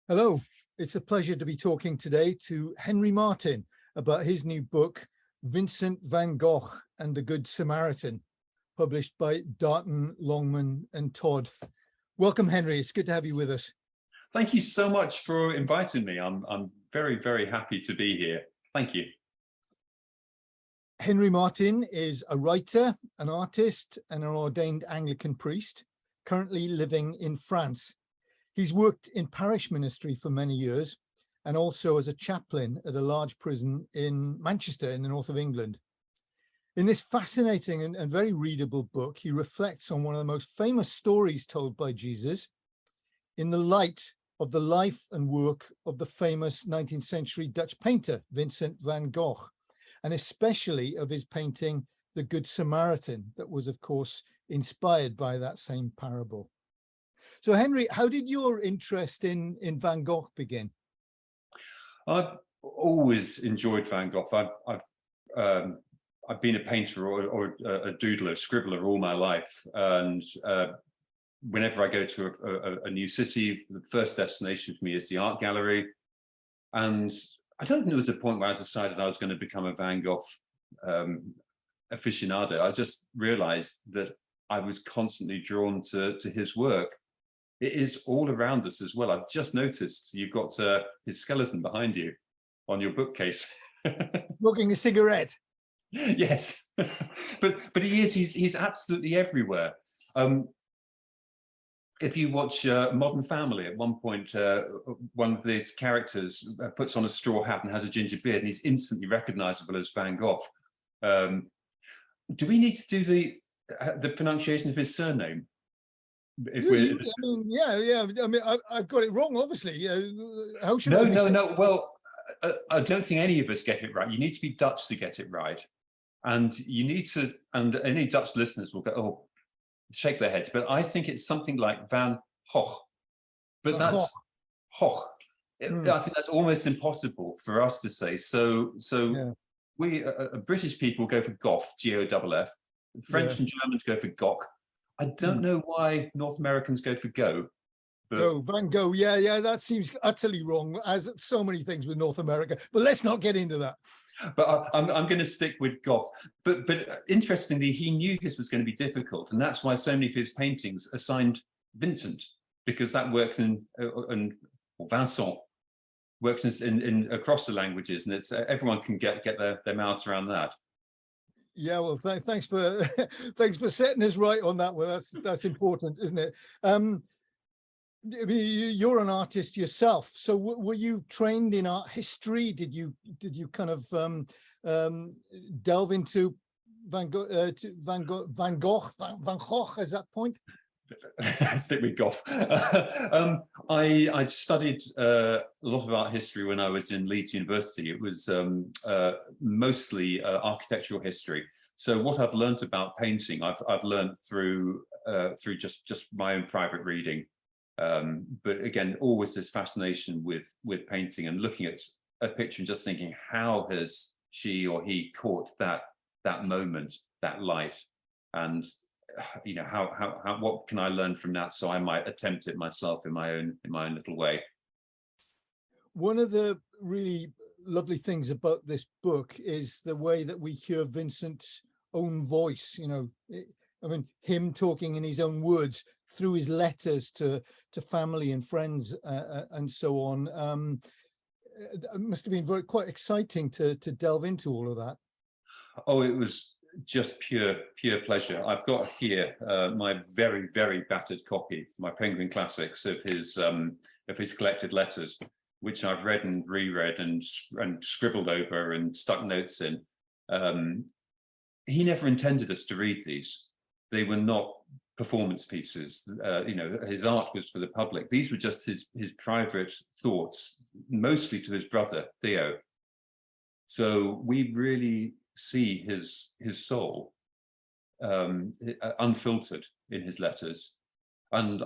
Hello, it's a pleasure to be talking today to Henry Martin about his new book, Vincent van Gogh and the Good Samaritan, published by Darton, Longman and Todd. Welcome, Henry. It's good to have you with us. Thank you so much for inviting me. I'm very, very happy to be here. Thank you. Henry Martin is a writer, an artist, and an ordained Anglican priest, currently living in France. He's worked in parish ministry for many years and also as a chaplain at a large prison in Manchester in the north of England. In this fascinating and very readable book, he reflects on one of the most famous stories told by Jesus in the light of the life and work of the famous 19th century Dutch painter, Vincent van Gogh, and especially of his painting, The Good Samaritan, that was, of course, inspired by that same parable. So, Henry, how did your interest in Van Gogh begin? I've always enjoyed Van Gogh. I've been a painter or a doodler, a scribbler all my life, and whenever I go to a new city, the first destination for me is the art gallery. And I don't think there was a point where I decided I was going to become a Van Gogh aficionado. I just realized that I was constantly drawn to his work. It is all around us as well. I've just noticed you've got his skeleton behind you on your bookcase. Smoking a cigarette. Yes, but he's absolutely everywhere. If you watch Modern Family, at one point, one of the characters puts on a straw hat and has a ginger beard, and he's instantly recognizable as Van Gogh. Do we need to do the pronunciation of his surname? Yeah. I mean, I've got it wrong, obviously. How should I? No. Well, I don't think any of us get it right. You need to be Dutch to get it right, and you need to. And any Dutch listeners will go, "Oh," shake their heads. But I think it's something like Van Gogh. But that's Gogh. I think that's almost impossible for us to say. So yeah. We British people go for Goff, G-O-F-F. French and Germans go for Gogh. I don't know why North Americans go for Go. Go, Van Gogh. Yeah, that seems utterly wrong, as so many things with North America. But let's not get into that. But I'm going to stick with Gogh. But interestingly, he knew this was going to be difficult, and that's why so many of his paintings are signed Vincent, because that works in Vincent works in across the languages, and it's everyone can get their mouths around that. Yeah, well, thanks for setting us right on that one. That's important, isn't it? You're an artist yourself, so were you trained in art history? Did you kind of delve into Van Gogh at that point? Stick with Gogh. I studied a lot of art history when I was in Leeds University. It was mostly architectural history. So what I've learned about painting, I've learned through just my own private reading. But again, always this fascination with painting and looking at a picture and just thinking, how has she or he caught that moment, that light, and what can I learn from that so I might attempt it myself in my own little way. One of the really lovely things about this book is the way that we hear Vincent's own voice. I mean, him talking in his own words through his letters to family and friends and so on. It must have been quite exciting to delve into all of that. Oh, it was just pure pleasure. I've got here my very, very battered copy, my Penguin Classics, of his collected letters, which I've read and reread and scribbled over and stuck notes in. He never intended us to read these. They were not performance pieces. His art was for the public. These were just his private thoughts, mostly to his brother Theo. So we really see his soul unfiltered in his letters, and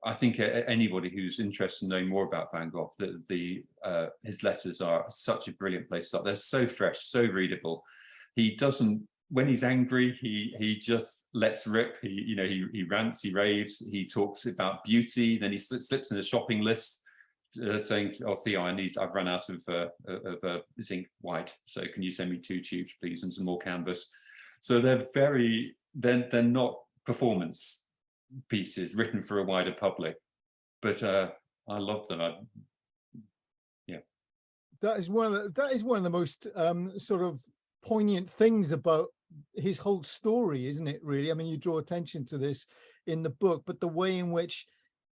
I think anybody who's interested in knowing more about Van Gogh, his letters are such a brilliant place to start. They're so fresh, so readable. He doesn't, when he's angry, he just lets rip. He rants, he raves, he talks about beauty, then he slips in a shopping list saying, "Oh, Theo, I've run out of zinc white, so can you send me 2 tubes, please, and some more canvas?" So they're not performance pieces written for a wider public, but I love them. That is one of the most sort of poignant things about his whole story, isn't it, really? I mean, you draw attention to this in the book, but the way in which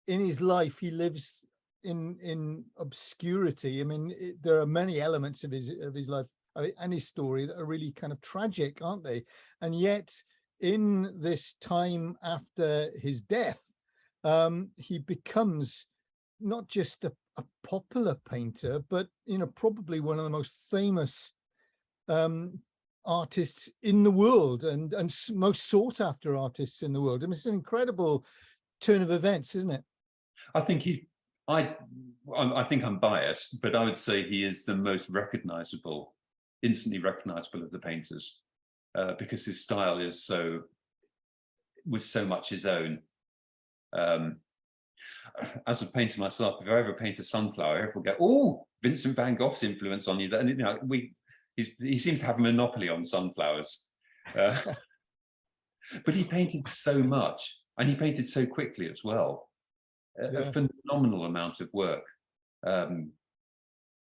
in his life he lives in obscurity. I mean, there are many elements of his life and his story that are really kind of tragic, aren't they? And yet in this time after his death, he becomes not just a popular painter, but probably one of the most famous artists in the world, and most sought after artists in the world. I mean, it's an incredible turn of events, isn't it? I think I think I'm biased, but I would say he is the most recognizable, instantly recognizable of the painters, because his style was so much his own. As a painter myself, if I ever paint a sunflower, everyone will go, "Oh, Vincent van Gogh's influence on you." And he seems to have a monopoly on sunflowers, but he painted so much, and he painted so quickly as well. A phenomenal amount of work. And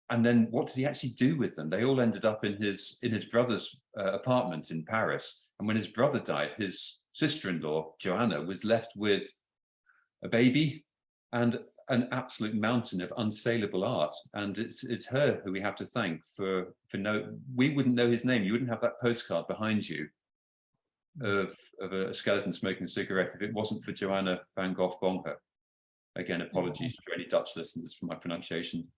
then what did he actually do with them? They all ended up in his brother's apartment in Paris. And when his brother died, his sister-in-law, Joanna, was left with a baby and an absolute mountain of unsaleable art. And it's her who we have to thank for we wouldn't know his name. You wouldn't have that postcard behind you of a skeleton smoking a cigarette if it wasn't for Joanna van Gogh Bonher. Again, apologies to any Dutch listeners for my pronunciation.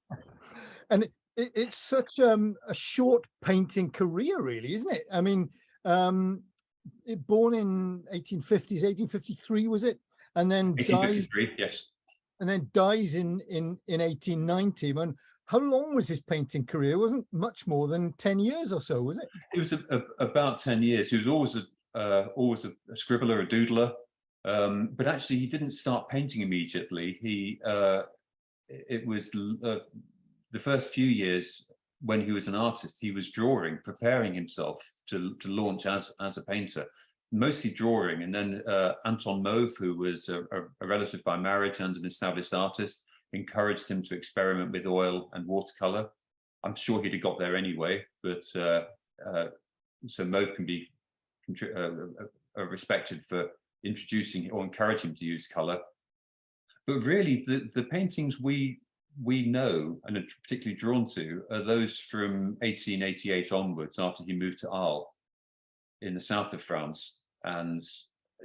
And it's such a short painting career, really, isn't it? I mean, born in 1850s, 1853, was it? And then 1853, yes. And then dies in 1890. And how long was his painting career? It wasn't much more than 10 years or so, was it? It was about 10 years. He was always a scribbler, a doodler. But actually, he didn't start painting immediately. It was the first few years when he was an artist, he was drawing, preparing himself to launch as a painter, mostly drawing. And then Anton Mauve, who was a relative by marriage and an established artist, encouraged him to experiment with oil and watercolor. I'm sure he'd have got there anyway, but so Mauve can be respected for introducing or encouraging him to use color. But really, the paintings we know and are particularly drawn to are those from 1888 onwards, after he moved to Arles in the south of France, and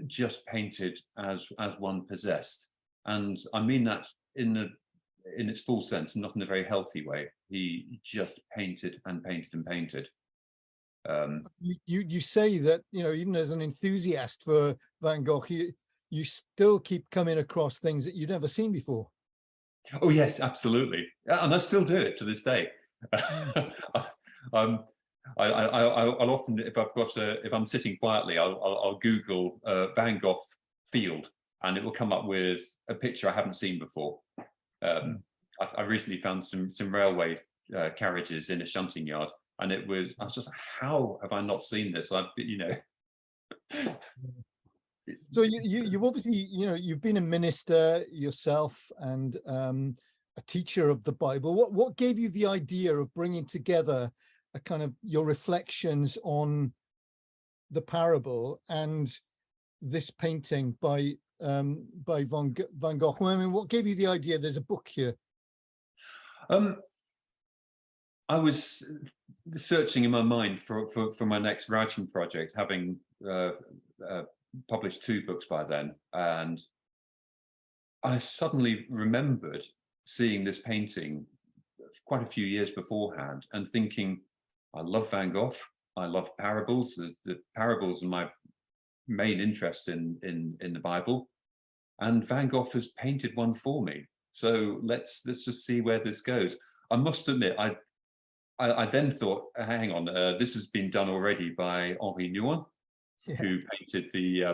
just painted as one possessed. And I mean that in its full sense, not in a very healthy way. He just painted and painted and painted. You say that, even as an enthusiast for Van Gogh, you still keep coming across things that you've never seen before. Oh yes, absolutely, and I still do it to this day. I'll often, if I'm sitting quietly, I'll Google Van Gogh field, and it will come up with a picture I haven't seen before. I recently found some railway carriages in a shunting yard, and I was just, how have I not seen this? So you've obviously, you've been a minister yourself and a teacher of the Bible. What gave you the idea of bringing together a kind of your reflections on the parable and this painting by Van Gogh? I mean, what gave you the idea? There's a book here. I was searching in my mind for my next writing project, having published 2 books by then, and I suddenly remembered seeing this painting quite a few years beforehand and thinking, I love Van Gogh, I love parables. The parables are my main interest in the Bible, and Van Gogh has painted one for me. So let's just see where this goes. I must admit, I then thought, hang on, this has been done already by Henri Nouwen, who painted the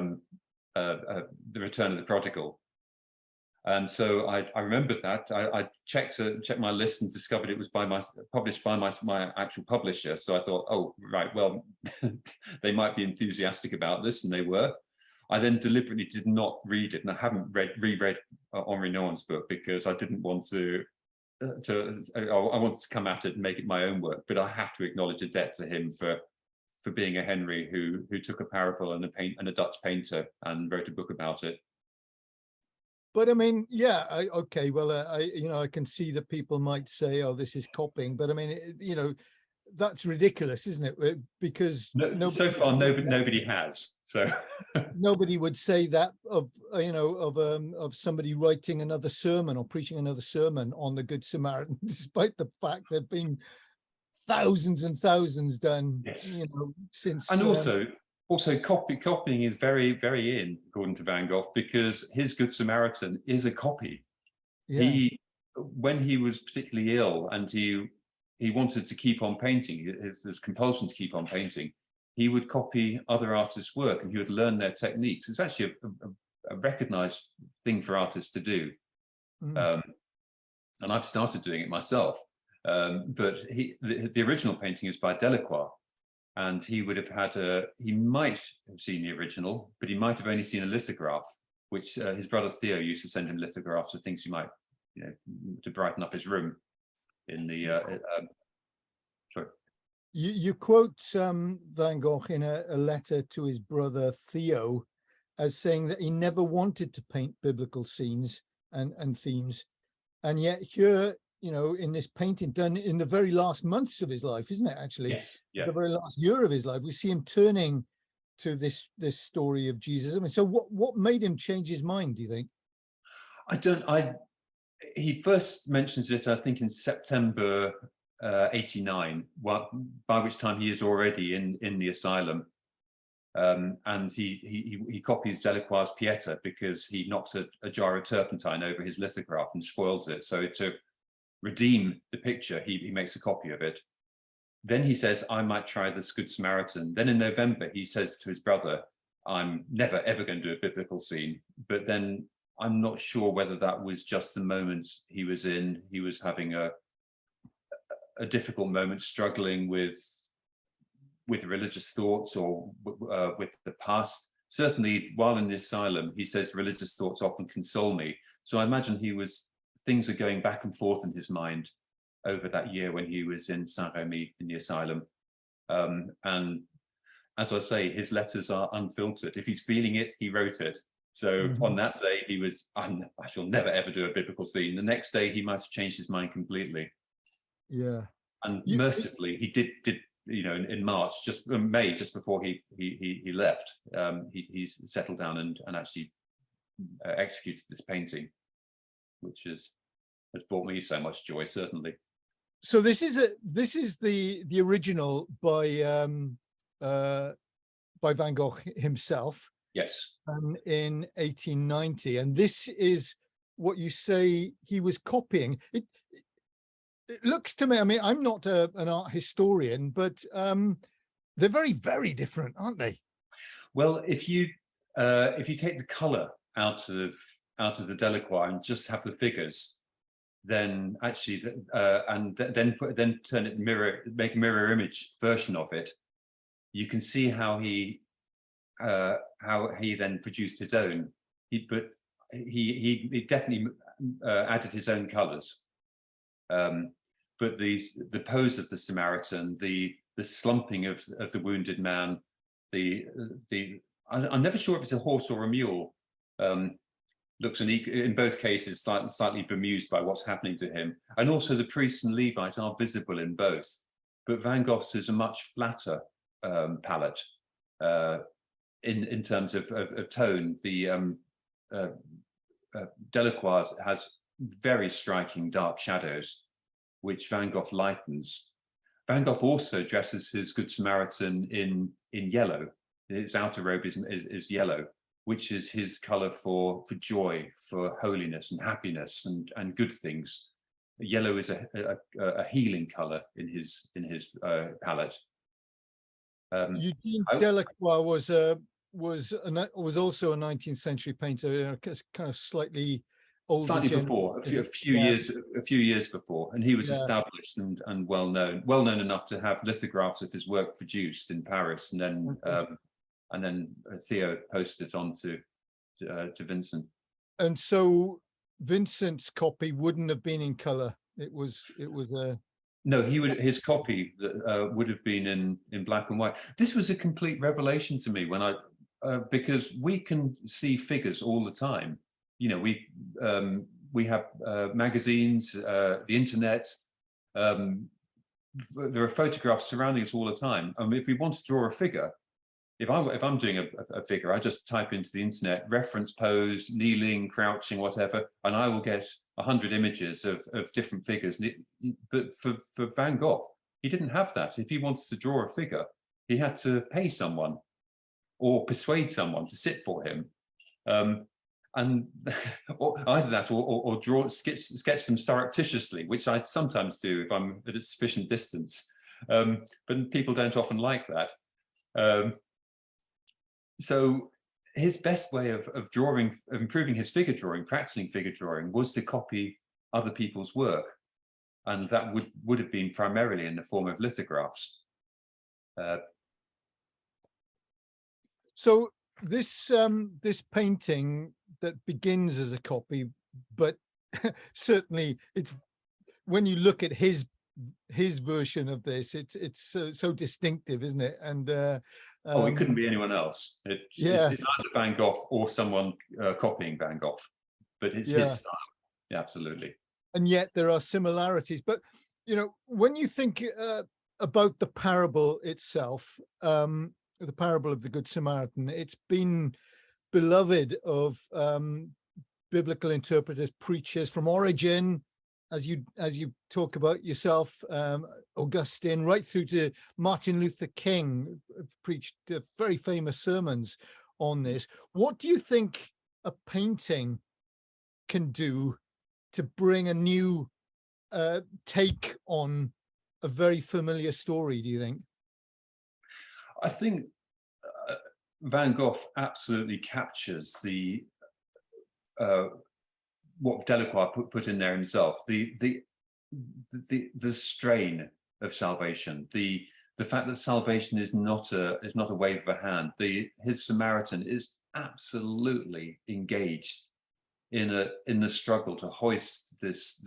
Return of the Prodigal. And so I remembered that. I checked my list and discovered it was published by my actual publisher. So I thought, oh, right, well, they might be enthusiastic about this, and they were. I then deliberately did not read it, and I haven't reread Henri Nouwen's book because I didn't want to. I wanted to come at it and make it my own work, but I have to acknowledge a debt to him for being a Henry who took a parable and a Dutch painter and wrote a book about it. But I mean, yeah, okay. Well, I can see that people might say, "Oh, this is copying," but I mean, that's ridiculous, isn't it? Because so far, nobody has. So nobody would say that of somebody writing another sermon or preaching another sermon on the Good Samaritan, despite the fact there've been thousands and thousands done. Yes. Since. And also copying is very, very in, according to Van Gogh, because his Good Samaritan is a copy. Yeah. When he was particularly ill and he wanted to keep on painting, his compulsion to keep on painting, he would copy other artists' work and he would learn their techniques. It's actually a recognized thing for artists to do. And I've started doing it myself. But the original painting is by Delacroix. And he would have he might have seen the original, but he might have only seen a lithograph, which his brother Theo used to send him lithographs of things he might, to brighten up his room in the, sorry. You quote Van Gogh in a letter to his brother Theo as saying that he never wanted to paint biblical scenes and themes. And yet here, in this painting done in the very last months of his life, isn't it, actually? Yes. Yeah. The very last year of his life, we see him turning to this story of Jesus. I mean, so what made him change his mind, do you think? He first mentions it, I think, in September 89, by which time he is already in the asylum. And he copies Delacroix's Pieta because he knocks a jar of turpentine over his lithograph and spoils it. So to redeem the picture, he makes a copy of it. Then he says, I might try this Good Samaritan. Then in November, he says to his brother, I'm never, ever going to do a biblical scene. But then I'm not sure whether that was just the moment he was in. He was having a difficult moment, struggling with religious thoughts or with the past. Certainly, while in the asylum, he says, religious thoughts often console me. So I imagine things are going back and forth in his mind over that year when he was in Saint-Rémy in the asylum. And as I say, his letters are unfiltered. If he's feeling it, he wrote it. So on that day, he was, I shall never, ever do a biblical scene. The next day, he might have changed his mind completely. Yeah. And mercifully, he did in March, May, just before he left, he's settled down and actually executed this painting, which has brought me so much joy, certainly. So this is the original by Van Gogh himself. Yes. In 1890, and this is what you say he was copying. It looks to me, I mean, I'm not an art historian, but they're very, very different, aren't they? Well, if you take the color out of the Delacroix and just have the figures, then actually, and then turn it make a mirror image version of it, you can see how he then produced his own. But he definitely added his own colors. But the pose of the Samaritan, the slumping of the wounded man, I'm never sure if it's a horse or a mule. Looks in both cases slightly bemused by what's happening to him, and also the priest and Levite are visible in both. But Van Gogh's is a much flatter palette in terms of tone. The Delacroix has very striking dark shadows, which Van Gogh lightens. Van Gogh also dresses his Good Samaritan in yellow. His outer robe is yellow, which is his color for joy, for holiness and happiness and good things. Yellow is a healing color in his palette. Eugene Delacroix was also a 19th century painter, kind of slightly older Slightly generation. before, a few Yeah. years before, and he was Yeah. established and well known enough to have lithographs of his work produced in Paris, and then Theo posted it on to Vincent. And so Vincent's copy wouldn't have been in color. It was a No, his copy would have been in black and white. This was a complete revelation to me when because we can see figures all the time. You know, we have magazines, the internet. There are photographs surrounding us all the time. I mean, if we want to draw a figure, if I'm doing a figure, I just type into the internet reference pose, kneeling, crouching, whatever, and I will get 100 images of different figures. But for Van Gogh, he didn't have that. If he wanted to draw a figure, he had to pay someone or persuade someone to sit for him. And either that or draw, sketch them surreptitiously, which I sometimes do if I'm at a sufficient distance. But people don't often like that. So his best way of drawing, of improving his figure drawing, practicing figure drawing, was to copy other people's work, and that would have been primarily in the form of lithographs. So this painting that begins as a copy, but certainly it's, when you look at his version of this, it's so distinctive, isn't it? And it couldn't be anyone else. It's either Van Gogh or someone copying Van Gogh, but it's his style. Yeah, absolutely. And yet there are similarities. But you know, when you think about the parable itself, the parable of the Good Samaritan, it's been beloved of biblical interpreters, preachers from Origen, as you talk about yourself, Augustine, right through to Martin Luther King, preached very famous sermons on this. What do you think a painting can do to bring a new take on a very familiar story, do you think? I think Van Gogh absolutely captures the what Delacroix put in there himself, the strain of salvation, the fact that salvation is not a wave of a hand. His Samaritan is absolutely engaged in the struggle to hoist this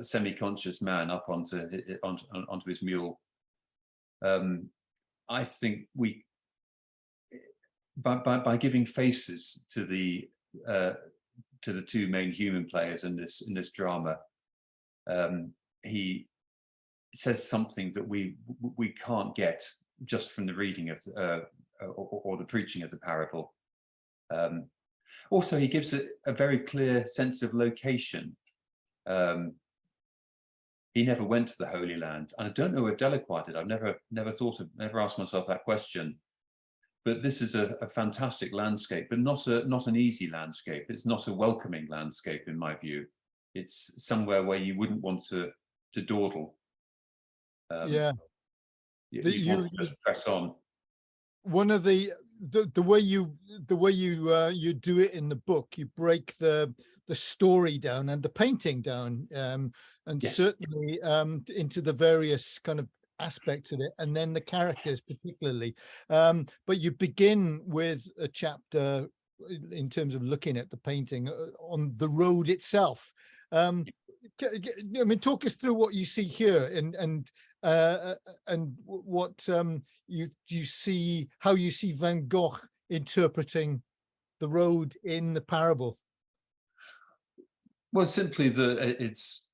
semi-conscious man up onto his mule. I think by giving faces to the two main human players in this drama, he says something that we can't get just from the reading of or the preaching of the parable. Also, he gives it a very clear sense of location. He never went to the Holy Land, and I don't know if Delacroix did. I've never asked myself that question. But this is a fantastic landscape, but not an easy landscape. It's not a welcoming landscape, in my view. It's somewhere where you wouldn't want to dawdle. You want to press on. One of the way you do it in the book, you break the story down and the painting down, and yes, certainly into the various kind of aspects of it, and then the characters particularly. But you begin with a chapter in terms of looking at the painting on the road itself. I mean, talk us through what you see here, and what you see, how you see Van Gogh interpreting the road in the parable. Well, simply it's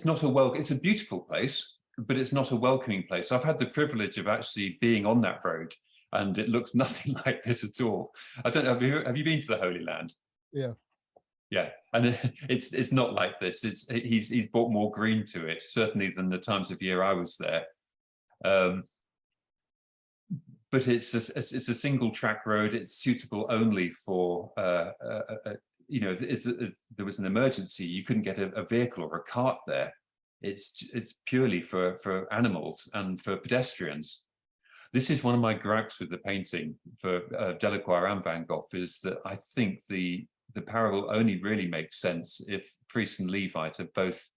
not it's a beautiful place, but it's not a welcoming place. I've had the privilege of actually being on that road, and it looks nothing like this at all. I don't know, have you been to the Holy Land? Yeah. Yeah, and it's not like this. He's brought more green to it, certainly, than the times of year I was there. But it's a single track road. It's suitable only for you know, there was an emergency, you couldn't get a vehicle or a cart there. It's purely for animals and for pedestrians. This is one of my gripes with the painting for Delacroix and Van Gogh, is that I think the parable only really makes sense if priest and Levite are both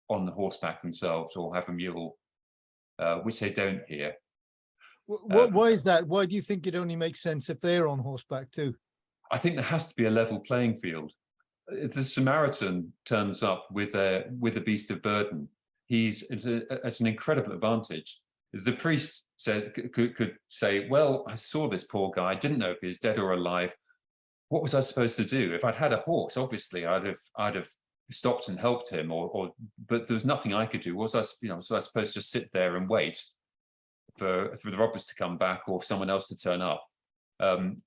on the horseback themselves or have a mule, which they don't here. Why is that? Why do you think it only makes sense if they're on horseback too? I think there has to be a level playing field. If the Samaritan turns up with a beast of burden, he's at an incredible advantage. The priest could say, well, I saw this poor guy, I didn't know if he was dead or alive. What was I supposed to do? If I'd had a horse, obviously I'd have stopped and helped him, but there was nothing I could do. Was I supposed to just sit there and wait for the robbers to come back or someone else to turn up?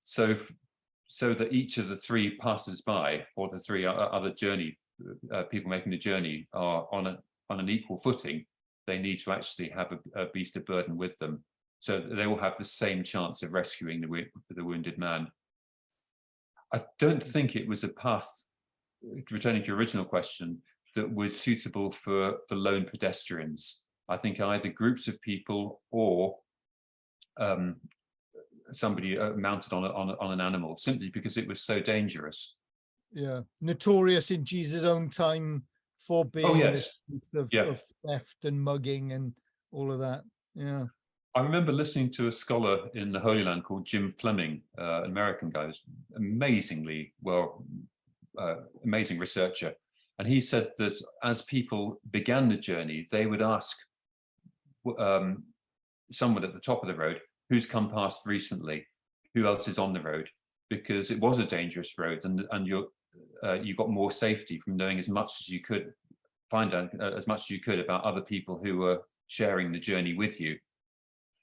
So that each of the three passers-by or the three other people making the journey are on an equal footing, they need to actually have a beast of burden with them, so that they will have the same chance of rescuing the wounded man. I don't think it was a path, returning to your original question, that was suitable for lone pedestrians. I think either groups of people or somebody mounted on an animal, simply because it was so dangerous. Yeah, notorious in Jesus' own time for being of theft and mugging and all of that. Yeah, I remember listening to a scholar in the Holy Land called Jim Fleming, an American guy, amazingly amazing researcher, and he said that as people began the journey, they would ask someone at the top of the road, who's come past recently, who else is on the road, because it was a dangerous road, and you got more safety from knowing as much as you could, find out as much as you could about other people who were sharing the journey with you.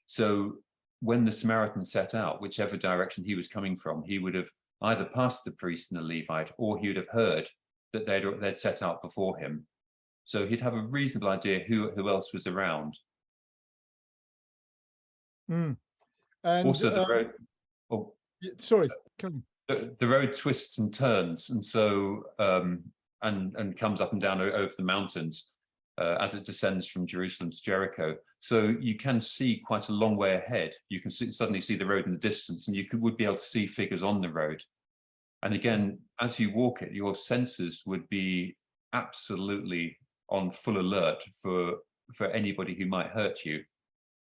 So when the Samaritan set out, whichever direction he was coming from, he would have either passed the priest and the Levite, or he would have heard that they'd set out before him. So he'd have a reasonable idea who else was around. And also the road. Oh, sorry. The road twists and turns, and so and comes up and down over the mountains as it descends from Jerusalem to Jericho. So you can see quite a long way ahead. You can suddenly see the road in the distance, and you would be able to see figures on the road. And again, as you walk it, your senses would be absolutely on full alert for anybody who might hurt you,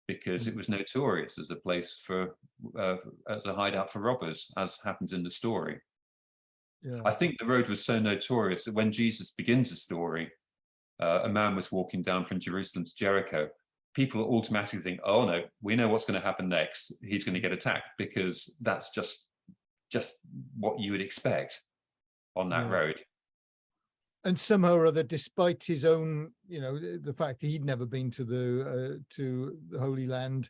because it was notorious as a place as a hideout for robbers, as happens in the story. Yeah. I think the road was so notorious that when Jesus begins the story, a man was walking down from Jerusalem to Jericho, people automatically think, oh no, we know what's going to happen next. He's going to get attacked, because that's just what you would expect on that road. And somehow or other, despite his own, the fact that he'd never been to the Holy Land,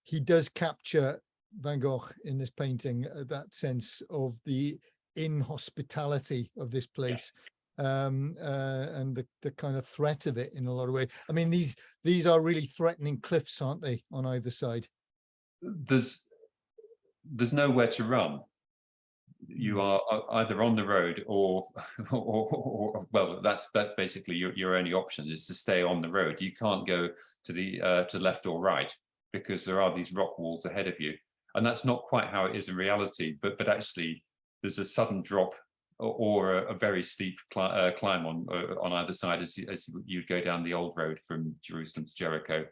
he does capture, Van Gogh, in this painting, that sense of the inhospitality of this place. And the kind of threat of it in a lot of ways. I mean, these are really threatening cliffs, aren't they, on either side? There's nowhere to run. You are either on the road or well, that's basically your only option, is to stay on the road. You can't go to the left or right, because there are these rock walls ahead of you, and that's not quite how it is in reality. But actually, there's a sudden drop or a very steep climb on either side as you go down the old road from Jerusalem to Jericho.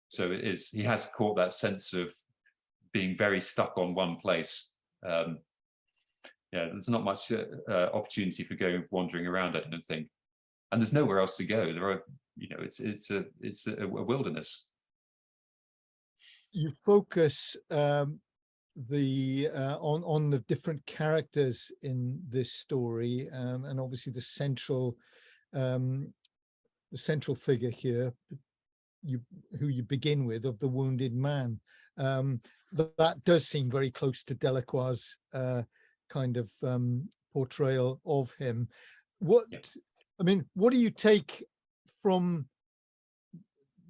So he has caught that sense of being very stuck on one place. There's not much opportunity for going wandering around, I don't think, and there's nowhere else to go. There are, it's a wilderness. You focus on the different characters in this story, and obviously the central figure here, who you begin with, of the wounded man. That does seem very close to Delacroix's kind of portrayal of him. What do you take from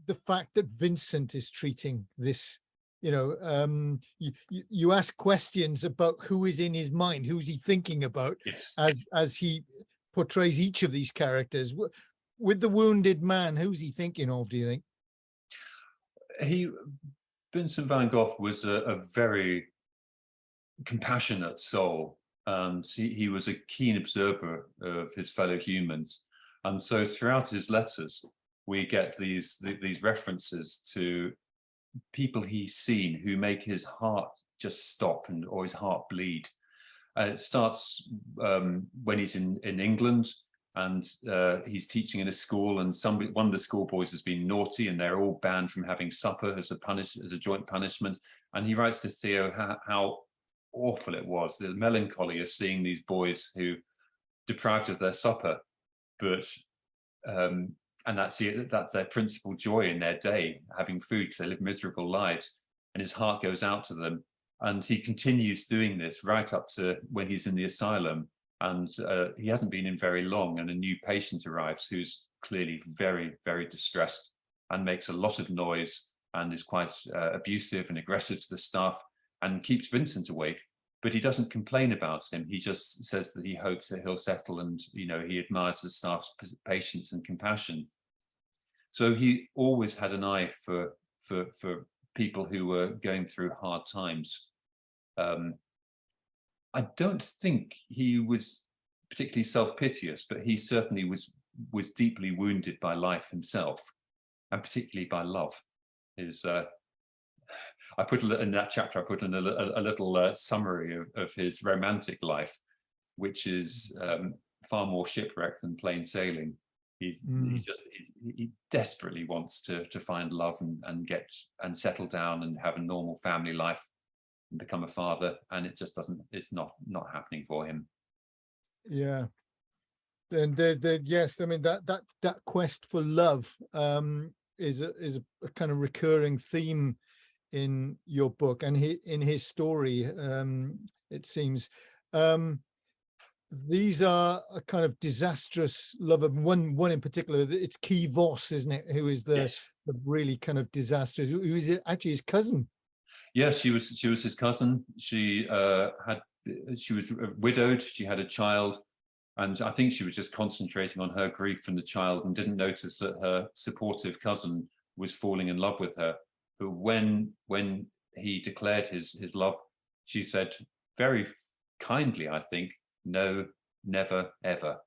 the fact that Vincent is treating this? You ask questions about who is in his mind, who's he thinking about, as he portrays each of these characters. With the wounded man, who's he thinking of, do you think? Vincent van Gogh was a very compassionate soul, and he was a keen observer of his fellow humans. And so throughout his letters, we get these references to people he's seen who make his heart just stop or his heart bleed. It starts when he's in England, and he's teaching in a school, and one of the schoolboys has been naughty, and they're all banned from having supper as a joint punishment. And he writes to Theo how awful it was, the melancholy of seeing these boys who deprived of their supper, but and that's their principal joy in their day, having food, because they live miserable lives. And his heart goes out to them, and he continues doing this right up to when he's in the asylum. And he hasn't been in very long, and a new patient arrives who's clearly very, very distressed and makes a lot of noise and is quite abusive and aggressive to the staff and keeps Vincent awake. But he doesn't complain about him. He just says that he hopes that he'll settle, and he admires the staff's patience and compassion. So he always had an eye for people who were going through hard times. I don't think he was particularly self-piteous, but he certainly was deeply wounded by life himself, and particularly by love. I put in that chapter, I put in a little summary of his romantic life, which is far more shipwreck than plain sailing. He desperately wants to find love and settle down and have a normal family life and become a father, and it's not happening for him. Yeah. And yes, I mean that quest for love is a kind of recurring theme in your book and in his story. It seems these are a kind of disastrous love of one in particular. It's Key Voss, isn't it, who is the really kind of disastrous, who is actually his cousin. Yes, she was his cousin. She was widowed. She had a child, and I think she was just concentrating on her grief and the child, and didn't notice that her supportive cousin was falling in love with her. But when he declared his love, she said very kindly, I think, "No, never, ever."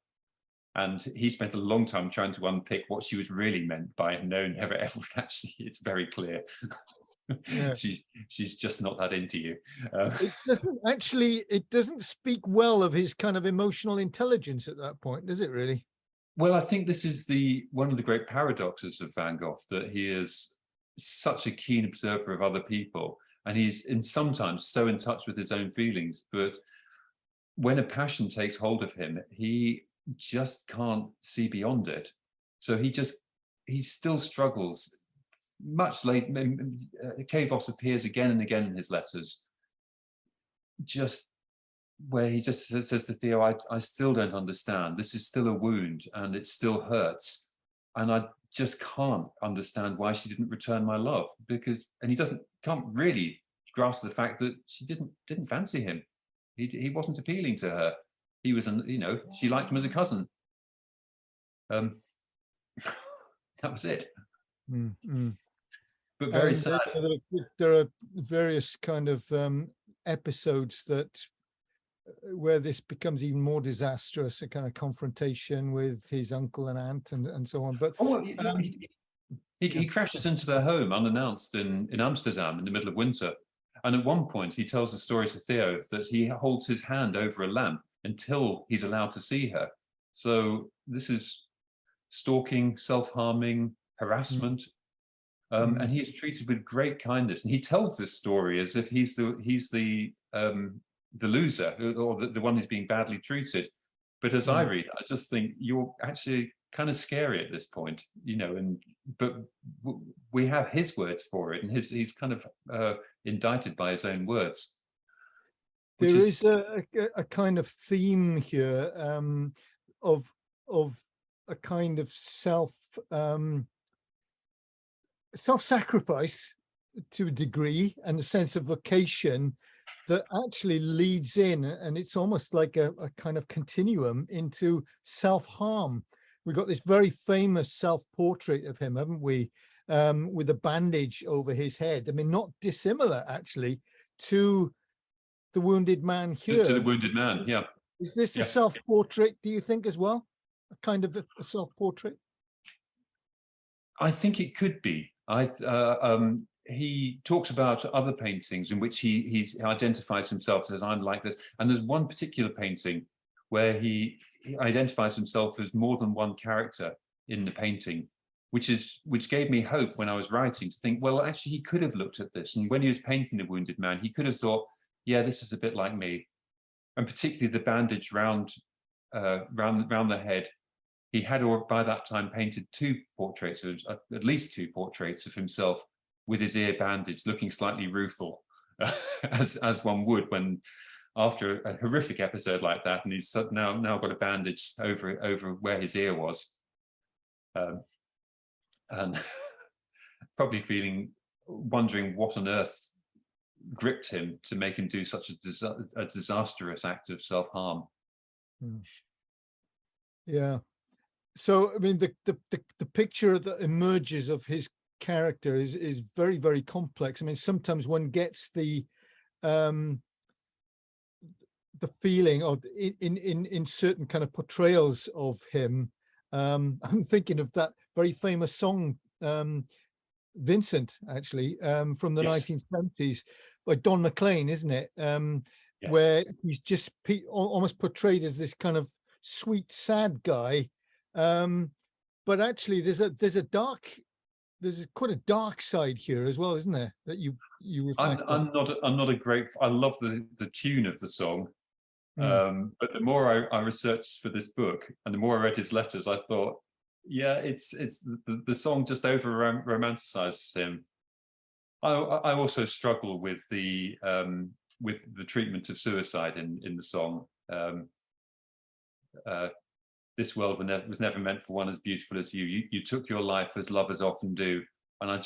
And he spent a long time trying to unpick what she was really meant by "no, never, ever." Actually, it's very clear. Yeah. She's just not that into you. It doesn't speak well of his kind of emotional intelligence at that point, does it really? Well, I think this is one of the great paradoxes of Van Gogh, that he is such a keen observer of other people, and he's sometimes so in touch with his own feelings, but when a passion takes hold of him, he just can't see beyond it. So he still struggles. Much later, Key Voss appears again and again in his letters, just where he just says to Theo, I still don't understand. This is still a wound, and it still hurts, and I just can't understand why she didn't return my love, and he can't really grasp the fact that she didn't fancy him. He wasn't appealing to her. He was, she liked him as a cousin. That was it. Mm-hmm. But very sad. There are various kind of episodes where this becomes even more disastrous, a kind of confrontation with his uncle and aunt and so on. But he crashes into their home unannounced in Amsterdam in the middle of winter. And at one point, he tells a story to Theo that he holds his hand over a lamp until he's allowed to see her. So this is stalking, self-harming, harassment. And he is treated with great kindness. And he tells this story as if he's the loser, or the one who's being badly treated. But as I read, I just think you're actually kind of scary at this point, but we have his words for it, and he's kind of indicted by his own words. There is a kind of theme here of a kind of self-sacrifice to a degree, and a sense of vocation that actually leads in, and it's almost like a kind of continuum into self-harm. We've got this very famous self-portrait of him, haven't we? with a bandage over his head. I mean, not dissimilar actually to the wounded man here. To the wounded man, yeah. Is this a Yeah. self-portrait, do you think, as well? A kind of a self-portrait? I think it could be. He talks about other paintings in which he identifies himself as I'm like this. And there's one particular painting where he identifies himself as more than one character in the painting, which gave me hope when I was writing, to think, well, actually, he could have looked at this. And when he was painting the wounded man, he could have thought, yeah, this is a bit like me. And particularly the bandage round the head. He had by that time painted at least two portraits of himself with his ear bandaged, looking slightly rueful, as one would when after a horrific episode like that, and he's now got a bandage over where his ear was, and probably wondering what on earth gripped him to make him do such a disastrous act of self-harm. Yeah. So I mean, the picture that emerges of his character is very, very complex. I mean, sometimes one gets the feeling of in certain kind of portrayals of him. I'm thinking of that very famous song, Vincent, actually, from the 1970s by Don McLean, isn't it? Yes. Where he's just almost portrayed as this kind of sweet, sad guy. But actually there's quite a dark side here as well, isn't there, that you reflect on? I'm not a great, I love the tune of the song. But the more I researched for this book and the more I read his letters, I thought, yeah, it's the song just over romanticizes him. I also struggle with the treatment of suicide in the song. This world was never meant for one as beautiful as you. You took your life as lovers often do. And I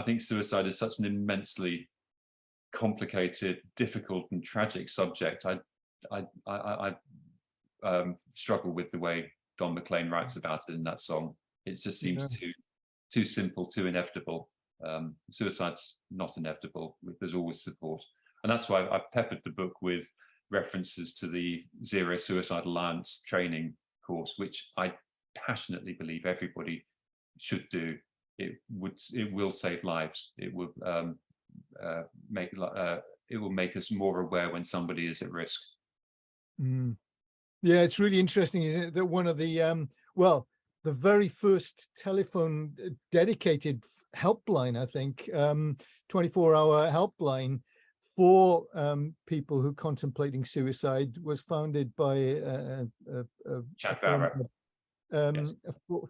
think suicide is such an immensely complicated, difficult and tragic subject. I struggle with the way Don McLean writes about it in that song. It just seems too simple, too inevitable. Suicide's not inevitable. There's always support. And that's why I've peppered the book with references to the Zero Suicide Alliance training course, which I passionately believe everybody should do. It will save lives. It will make us more aware when somebody is at risk. Yeah, it's really interesting, isn't it, that one of the the very first telephone dedicated helpline, I think, 24-hour helpline for people who contemplating suicide was founded by a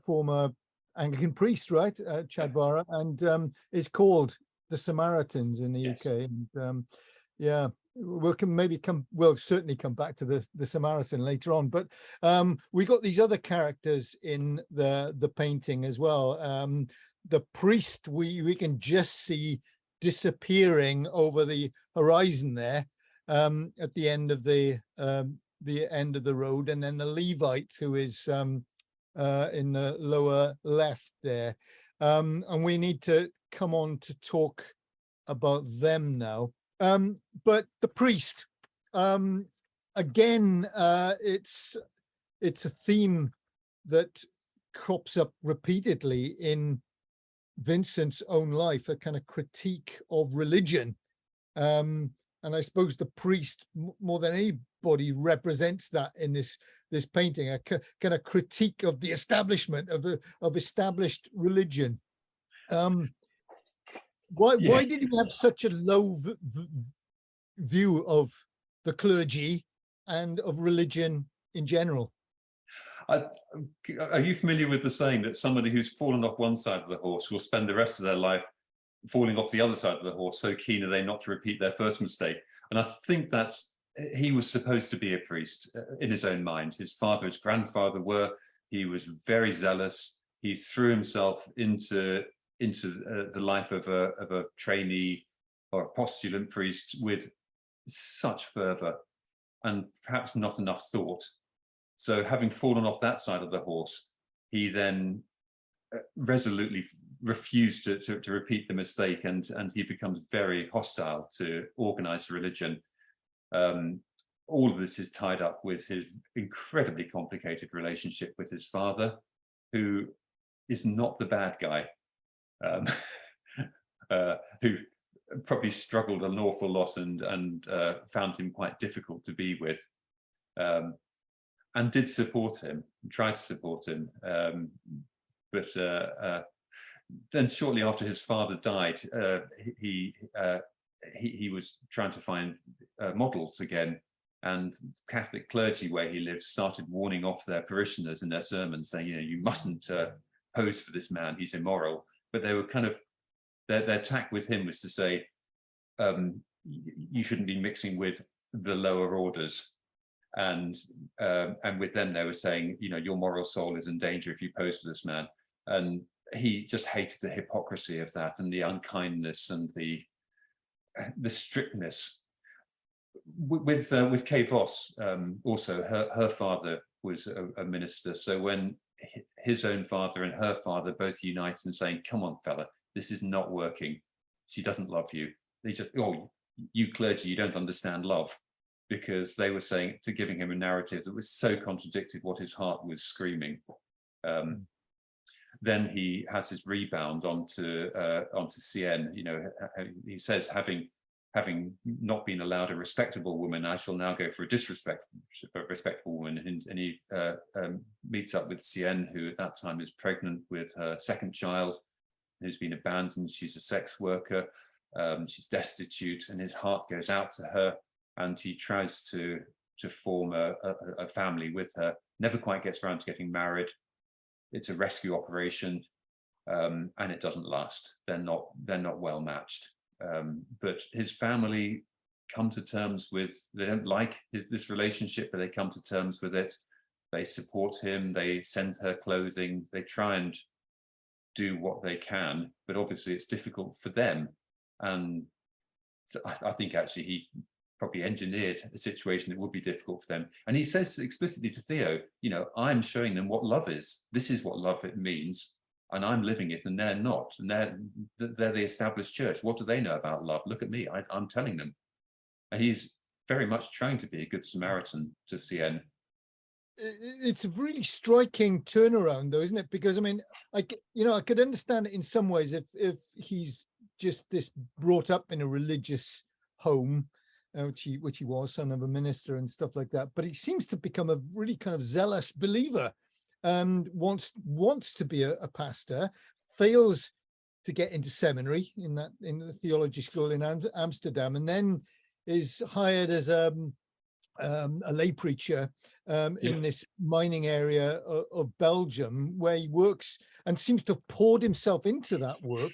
former Anglican priest, right, Chad Vara, and is called the Samaritans in the UK. And yeah, we'll certainly come back to the Samaritan later on. But we got these other characters in the painting as well. The priest we can just see disappearing over the horizon there at the end of the road, and then the Levite who is in the lower left there, and we need to come on to talk about them now. But the priest, again, it's a theme that crops up repeatedly in Vincent's own life, a kind of critique of religion. And I suppose the priest, more than anybody, represents that in this painting, a kind of critique of the establishment of established religion. Why did he have such a low view of the clergy and of religion in general? Are you familiar with the saying that somebody who's fallen off one side of the horse will spend the rest of their life falling off the other side of the horse, so keen are they not to repeat their first mistake? And I think he was supposed to be a priest in his own mind. His father, his grandfather were. He was very zealous. He threw himself into the life of a trainee or a postulant priest with such fervor and perhaps not enough thought. So having fallen off that side of the horse, he then resolutely refused to repeat the mistake, and he becomes very hostile to organized religion. All of this is tied up with his incredibly complicated relationship with his father, who is not the bad guy, who probably struggled an awful lot and found him quite difficult to be with, and did support him, tried to support him. But then shortly after his father died, he was trying to find models again, and Catholic clergy where he lived started warning off their parishioners in their sermons, saying, you mustn't pose for this man, he's immoral. But they were kind of, their tack with him was to say, you shouldn't be mixing with the lower orders. And with them, they were saying, your moral soul is in danger if you pose for this man. And he just hated the hypocrisy of that, and the unkindness and the strictness. With Kay Voss, also her father was a minister. So when his own father and her father both unite in saying, "Come on, fella, this is not working. She doesn't love you." They just, "Oh, you clergy, you don't understand love," because they were saying, giving him a narrative that was so contradicted what his heart was screaming. Then he has his rebound onto CN. He says, having not been allowed a respectable woman, I shall now go for a respectable woman. And he meets up with CN, who at that time is pregnant with her second child, who's been abandoned. She's a sex worker. She's destitute, and his heart goes out to her, and he tries to form a family with her. Never quite gets around to getting married. It's a rescue operation, and it doesn't last. They're not well matched. But his family come to terms with, they don't like this relationship, but they come to terms with it. They support him. They send her clothing. They try and do what they can, but obviously it's difficult for them. And so I think actually he probably engineered a situation that would be difficult for them. And he says explicitly to Theo, I'm showing them what love is. This is what love it means, and I'm living it, and they're not. And they're the established church. What do they know about love? Look at me. I'm telling them. And he's very much trying to be a good Samaritan to CN. It's a really striking turnaround, though, isn't it? Because I could understand it in some ways if he's just this brought up in a religious home, which he was, son of a minister and stuff like that. But he seems to become a really kind of zealous believer, and wants to be a pastor, fails to get into seminary in the theology school in Amsterdam, and then is hired as a lay preacher in this mining area of Belgium, where he works and seems to have poured himself into that work.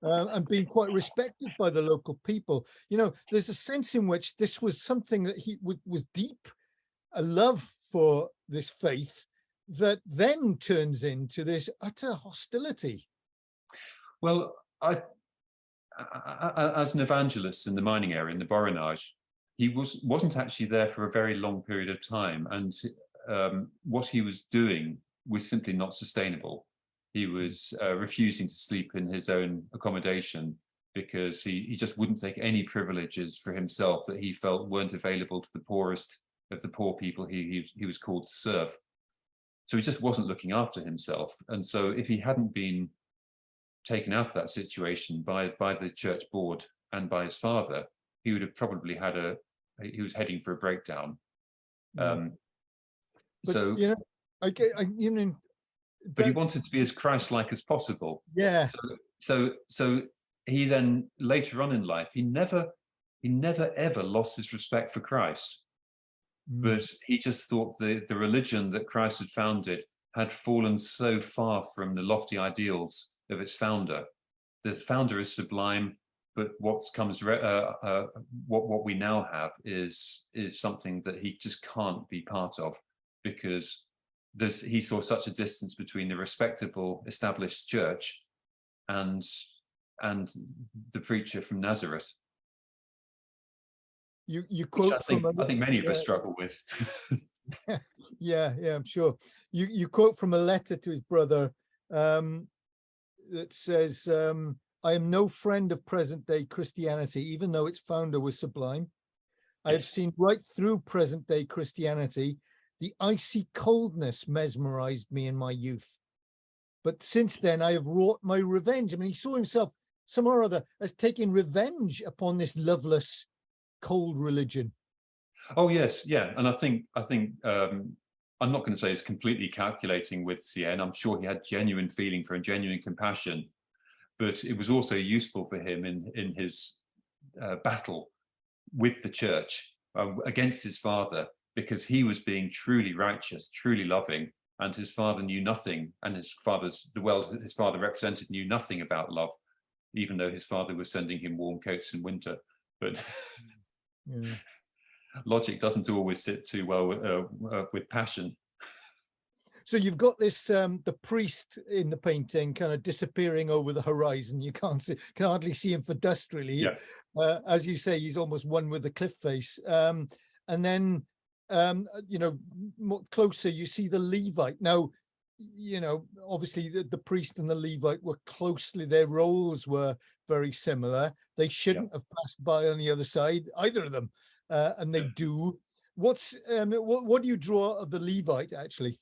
And being quite respected by the local people. There's a sense in which this was something that he was deep, a love for this faith that then turns into this utter hostility. Well, as an evangelist in the mining area, in the Borinage, he wasn't actually there for a very long period of time. And what he was doing was simply not sustainable. He was refusing to sleep in his own accommodation because he just wouldn't take any privileges for himself that he felt weren't available to the poorest of the poor people he was called to serve. So he just wasn't looking after himself. And so if he hadn't been taken out of that situation by the church board and by his father, he would have probably he was heading for a breakdown. But he wanted to be as Christ-like as possible. Yeah. So he then later on in life, he never ever lost his respect for Christ. But he just thought the religion that Christ had founded had fallen so far from the lofty ideals of its founder. The founder is sublime, but what we now have is something that he just can't be part of, because he saw such a distance between the respectable established church and the preacher from Nazareth. You quote I think many of us struggle with. yeah, I'm sure. You quote from a letter to his brother that says, I am no friend of present day Christianity, even though its founder was sublime. I have Yes. seen right through present day Christianity. The icy coldness mesmerized me in my youth. But since then, I have wrought my revenge. I mean, he saw himself somehow or other as taking revenge upon this loveless, cold religion. Oh yes, yeah, and I think I'm not going to say it's completely calculating with CN. I'm sure he had genuine feeling for and genuine compassion, but it was also useful for him in his battle with the church against his father, because he was being truly righteous, truly loving, and his father knew nothing, and the world his father represented knew nothing about love, even though his father was sending him warm coats in winter. But Yeah. logic doesn't always sit too well with passion. So you've got this the priest in the painting kind of disappearing over the horizon. You can hardly see him for dust, really. Yeah. As you say, he's almost one with the cliff face. And then more closer you see the Levite. Now, obviously the priest and the Levite were closely, their roles were very similar. They shouldn't have passed by on the other side, either of them, and they do. What do you draw of the Levite, actually?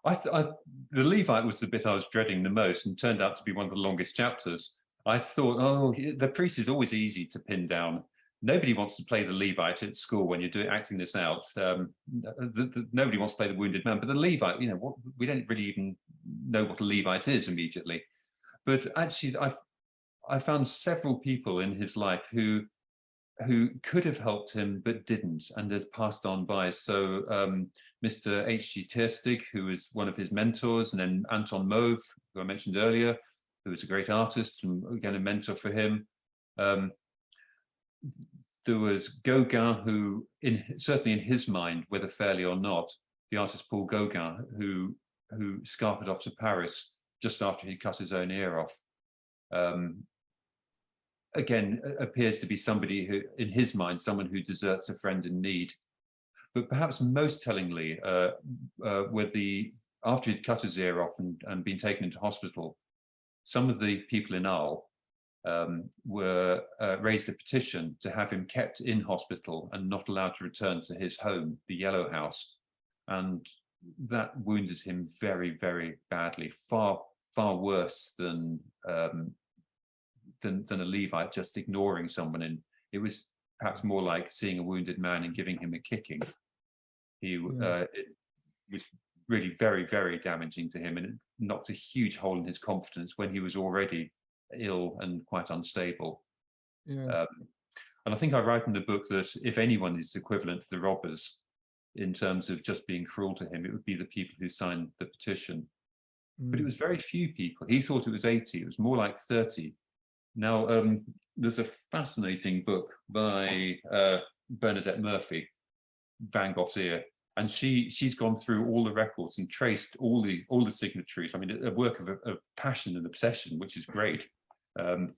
The Levite was the bit I was dreading the most, and turned out to be one of the longest chapters. I thought, oh, the priest is always easy to pin down. Nobody wants to play the Levite at school when you're acting this out. Nobody wants to play the wounded man, but the Levite, we don't really even know what a Levite is immediately. But actually, I found several people in his life who could have helped him but didn't, and has passed on by. So Mr. H.G. Terstig, who was one of his mentors, and then Anton Mauve, who I mentioned earlier, who was a great artist and again a mentor for him. There was Gogh, who certainly in his mind, whether fairly or not, the artist Paul Gauguin, who scarpered off to Paris just after he cut his own ear off. Again, appears to be somebody who, in his mind, someone who deserts a friend in need. But perhaps most tellingly, after he'd cut his ear off and been taken into hospital, some of the people in Arles raised a petition to have him kept in hospital and not allowed to return to his home, the Yellow House. And that wounded him very, very badly, far, far worse than a Levite just ignoring someone. And it was perhaps more like seeing a wounded man and giving him a kicking. It was really very, very damaging to him, and it knocked a huge hole in his confidence when he was already ill and quite unstable. And I think I write in the book that if anyone is equivalent to the robbers in terms of just being cruel to him, it would be the people who signed the petition. But it was very few people. He thought it was 80. It was more like 30. Now, there's a fascinating book by Bernadette Murphy, Van Gogh's Ear, and she's gone through all the records and traced all the signatories. I mean, a work of passion and obsession, which is great. And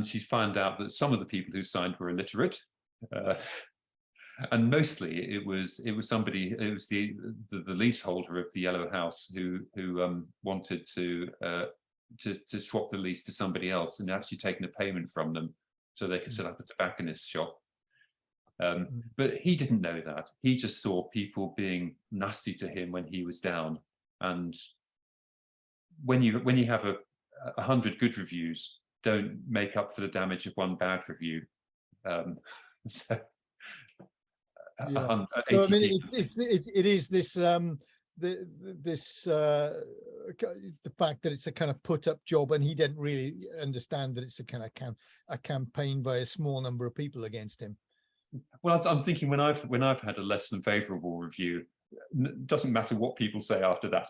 she's found out that some of the people who signed were illiterate, and mostly it was somebody. It was the leaseholder of the Yellow House who wanted to swap the lease to somebody else, and actually taken a payment from them so they could set up a tobacconist's shop. But he didn't know that. He just saw people being nasty to him when he was down. And when you have 100 good reviews, don't make up for the damage of one bad review. So I mean, it is this the fact that it's a kind of put up job, and he didn't really understand that it's a kind of a campaign by a small number of people against him. Well, I'm thinking when I've had a less than favourable review, it doesn't matter what people say after that.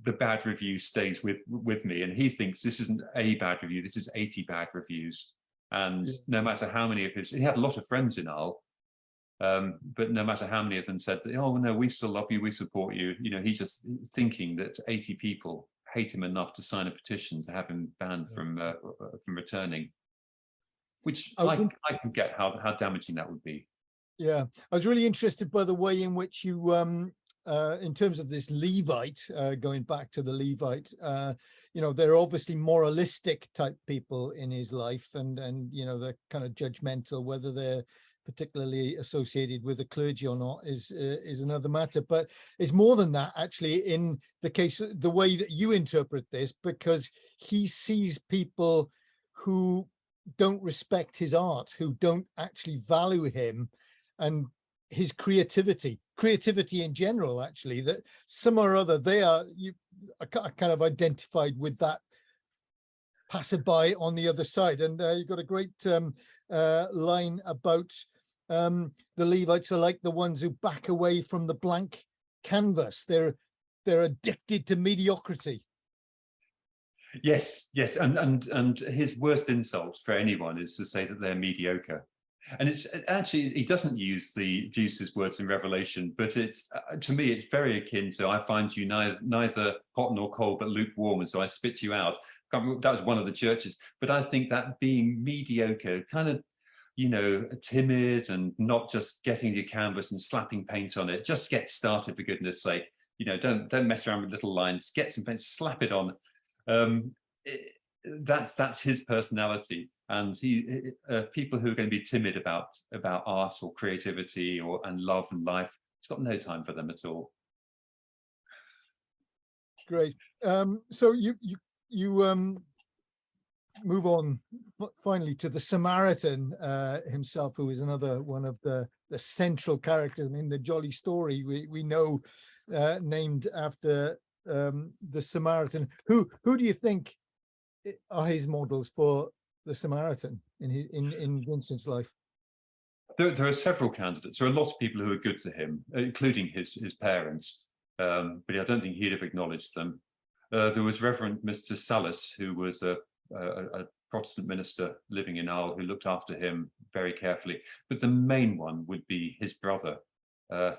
The bad review stays with me, and he thinks this isn't a bad review. This is 80 bad reviews, and no matter how many of he had a lot of friends in Arles, but no matter how many of them said that, oh no, we still love you, we support you. He's just thinking that 80 people hate him enough to sign a petition to have him banned from returning. Which I can get how damaging that would be. Yeah, I was really interested by the way in which you in terms of this Levite, going back to the Levite, you know, they're obviously moralistic type people in his life, and you know, they're kind of judgmental. Whether they're particularly associated with the clergy or not is another matter. But it's more than that, actually, in the case, the way that you interpret this, because he sees people who don't respect his art, who don't actually value him and his creativity in general, actually, that some or other they are kind of identified with that passerby on the other side. And you've got a great line about the Levites are like the ones who back away from the blank canvas. They're addicted to mediocrity. Yes, yes, and his worst insult for anyone is to say that they're mediocre. And it's actually, he doesn't use Jesus' words in Revelation, but it's to me, it's very akin to, I find you neither hot nor cold, but lukewarm, and so I spit you out. That was one of the churches. But I think that being mediocre, kind of, you know, timid and not just getting your canvas and slapping paint on it, just get started for goodness sake. You know, don't mess around with little lines, get some paint, slap it on. That's his personality, and people who are going to be timid about art or creativity and love and life, he's got no time for them at all. Great. So you move on finally to the Samaritan himself, who is another one of the central characters in the jolly story we know, named after the Samaritan. Who do you think are his models for the Samaritan in Vincent's life? There are several candidates. There are a lot of people who are good to him, including his parents, but I don't think he'd have acknowledged them. There was Reverend Mr. Salas, who was a Protestant minister living in Arles, who looked after him very carefully. But the main one would be his brother,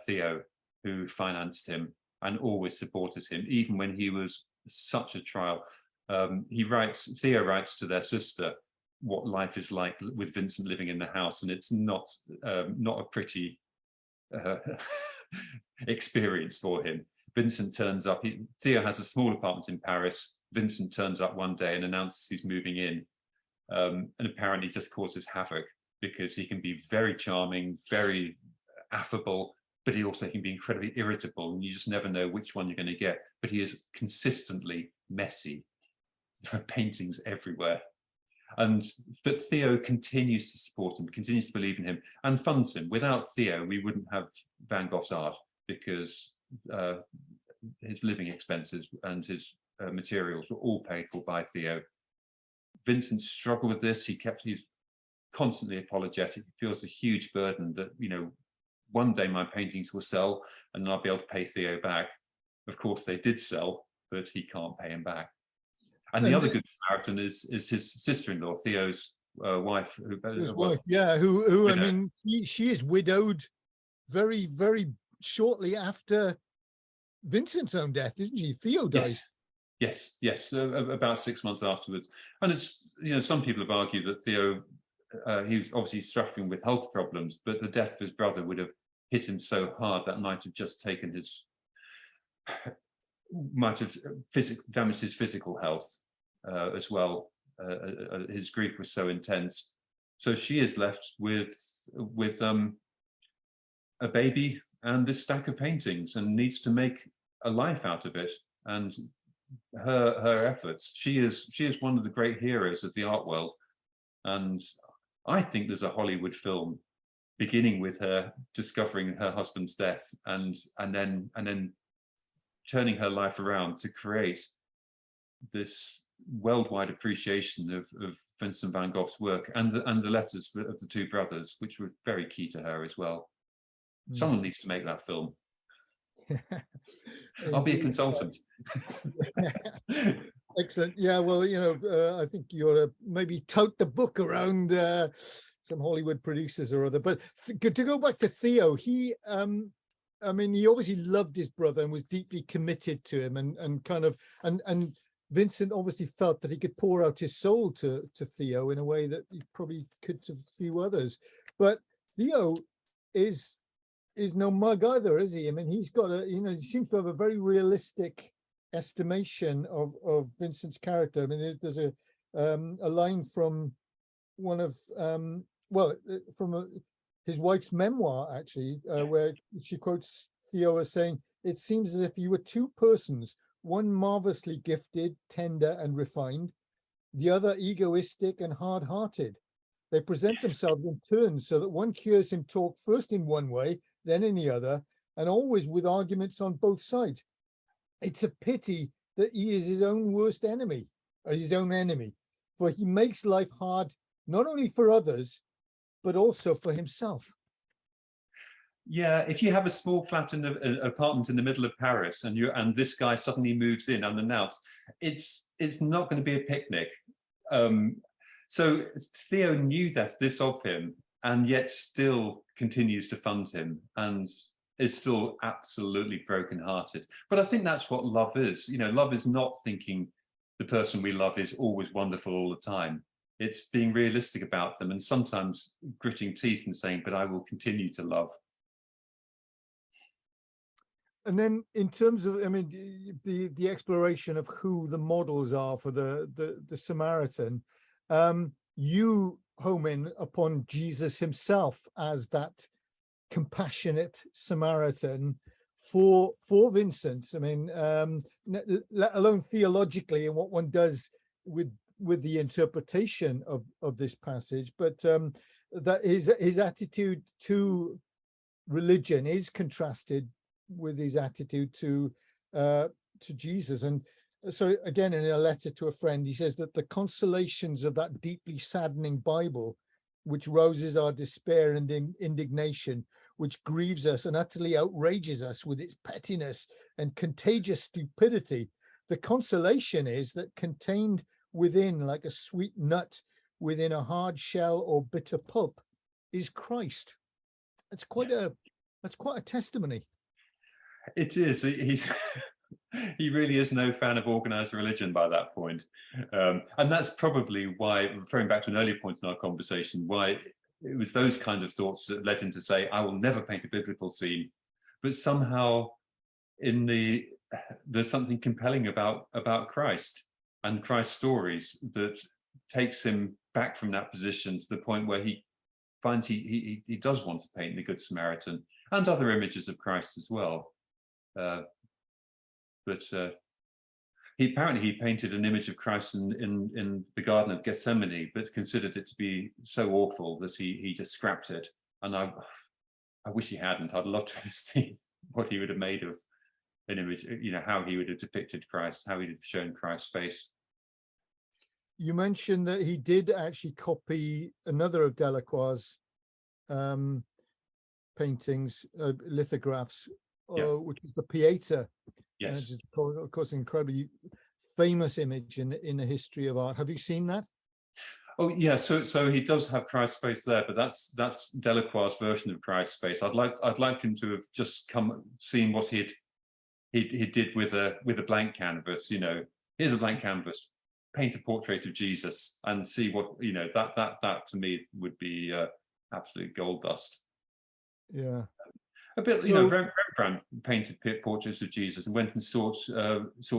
Theo, who financed him and always supported him, even when he was such a trial. Theo writes to their sister what life is like with Vincent living in the house, and it's not a pretty experience for him. Vincent turns up. Theo has a small apartment in Paris. Vincent turns up one day and announces he's moving in, and apparently just causes havoc, because he can be very charming, very affable, but he also can be incredibly irritable, and you just never know which one you're going to get. But he is consistently messy. There are paintings everywhere. But Theo continues to support him, continues to believe in him, and funds him. Without Theo, we wouldn't have Van Gogh's art, because his living expenses and his materials were all paid for by Theo. Vincent struggled with this. He's constantly apologetic. He feels a huge burden that, you know, one day my paintings will sell and I'll be able to pay Theo back. Of course, they did sell, but he can't pay him back. And the other good Samaritan is his sister-in-law, Theo's wife. His wife, yeah, who I mean, she is widowed very, very shortly after Vincent's own death, isn't she? Theo dies. Yes, about 6 months afterwards. And it's, you know, some people have argued that Theo, he was obviously suffering with health problems, but the death of his brother would have hit him so hard that might have just taken damaged his physical health as well. His grief was so intense. So she is left with a baby and this stack of paintings, and needs to make a life out of it. And her efforts, she is one of the great heroes of the art world. And I think there's a Hollywood film beginning with her discovering her husband's death and then turning her life around to create this worldwide appreciation of Vincent van Gogh's work, and the letters of the two brothers, which were very key to her as well. Someone needs to make that film. I'll be a consultant. Excellent. Yeah, well, you know, I think you ought to maybe tote the book around some Hollywood producers or other. But to go back to Theo, he, I mean, he obviously loved his brother and was deeply committed to him, and Vincent obviously felt that he could pour out his soul to Theo in a way that he probably could to a few others. But Theo is is no mug either, is he? I mean, he's got a, you know, he seems to have a very realistic estimation of Vincent's character. I mean, there's a line from one of his wife's memoir, actually, where she quotes Theo as saying, "It seems as if you were two persons, one marvelously gifted, tender, and refined, the other egoistic and hard-hearted. They present themselves in turns so that one hears him talk first in one way, then in the other, and always with arguments on both sides. It's a pity that he is his own worst enemy, or his own enemy, for he makes life hard, not only for others, but also for himself." Yeah, if you have a small flat in an apartment in the middle of Paris, and this guy suddenly moves in unannounced, it's not going to be a picnic. So Theo knew this of him, and yet still continues to fund him, and is still absolutely brokenhearted. But I think that's what love is. You know, love is not thinking the person we love is always wonderful all the time. It's being realistic about them, and sometimes gritting teeth and saying, "But I will continue to love." And then in terms of, I mean, the exploration of who the models are for the Samaritan, you home in upon Jesus himself as that compassionate Samaritan for Vincent. I mean, let alone theologically and what one does with the interpretation of this passage, but that his attitude to religion is contrasted with his attitude to Jesus. And so again, in a letter to a friend, he says that the consolations of that deeply saddening Bible, which rouses our despair and indignation, which grieves us and utterly outrages us with its pettiness and contagious stupidity, the consolation is that contained within, like a sweet nut within a hard shell or bitter pulp, is Christ. That's quite a testimony. It is. He really is no fan of organized religion by that point. And that's probably why, referring back to an earlier point in our conversation, why it was those kind of thoughts that led him to say, "I will never paint a biblical scene." But somehow there's something compelling about Christ and Christ's stories that takes him back from that position to the point where he finds he does want to paint the Good Samaritan and other images of Christ as well. But he painted an image of Christ in the Garden of Gethsemane, but considered it to be so awful that he just scrapped it. And I wish he hadn't. I'd love to see what he would have made of an image, you know, how he would have depicted Christ, how he'd have shown Christ's face. You mentioned that he did actually copy another of Delacroix's paintings, lithographs, which is the Pieta. Yes. Of course, an incredibly famous image in the history of art. Have you seen that? Oh yeah, so he does have Christ's face there, but that's Delacroix's version of Christ's face. I'd like him to have just seen what he did with a blank canvas. You know, here's a blank canvas, paint a portrait of Jesus, and see what, you know, that to me would be absolute gold dust. Yeah. A bit, you know, Rembrandt painted portraits of Jesus and went and sought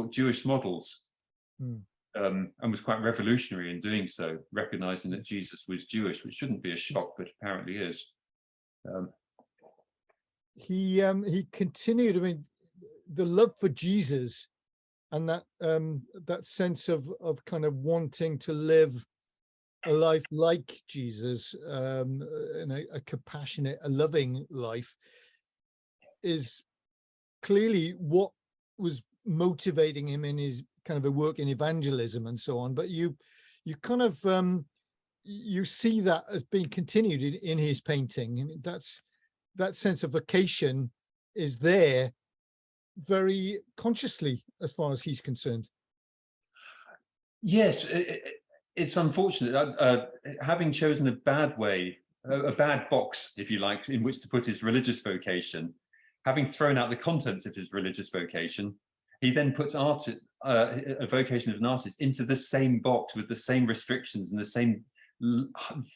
Jewish models, and was quite revolutionary in doing so, recognizing that Jesus was Jewish, which shouldn't be a shock, but apparently is. He continued. I mean, the love for Jesus and that sense of kind of wanting to live a life like Jesus, and a compassionate, a loving life, is clearly what was motivating him in his kind of a work in evangelism and so on. But you kind of you see that as being continued in his painting. I mean, that sense of vocation is there very consciously as far as he's concerned. Yes, it's unfortunate, having chosen a bad box, if you like, in which to put his religious vocation. Having thrown out the contents of his religious vocation, he then puts a vocation of an artist into the same box with the same restrictions and the same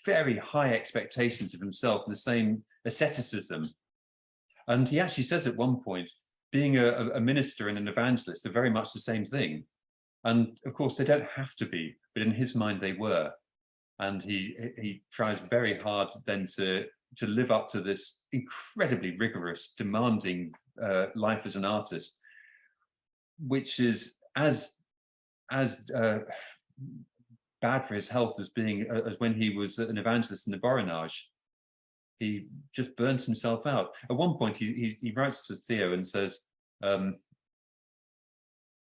very high expectations of himself and the same asceticism. And he actually says at one point, being a minister and an evangelist, they're very much the same thing. And of course, they don't have to be, but in his mind, they were. And he tries very hard then to live up to this incredibly rigorous, demanding life as an artist, which is as bad for his health as when he was an evangelist in the Borinage. He just burns himself out. At one point, he writes to Theo and says,